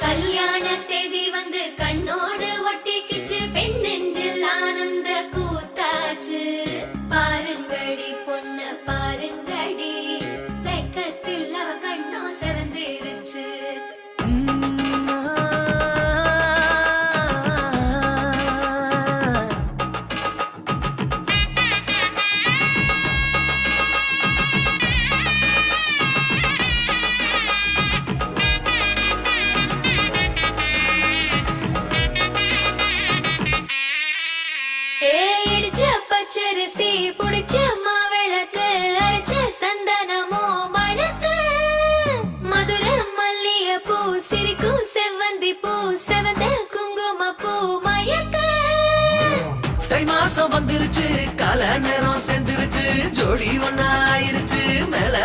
கல்யாண தேதி வந்து கண்ணோடு ஒட்டிக்கிச்சு, பெண் நெஞ்சில் ஆனந்த கூத்தாச்சு. பாருங்கடி பொண்ண பாருங்கடி, வெக்கத்தில் அவ கண்ணோ செவந்திருச்சு. பச்சரிசி புடிச்ச மாவிளக்கு, அரைச்ச சந்தனமோ மணக்கு. மதுர மல்லிய பூ சிரிக்கும் செவ்வந்தி பூ, செவந்த குங்கும பூ மயக்க. தை மாசம் வந்துருச்சு, கால நேரம் சேர்ந்துருச்சு, ஜோடி ஒன்னா ஆயிருச்சு மேல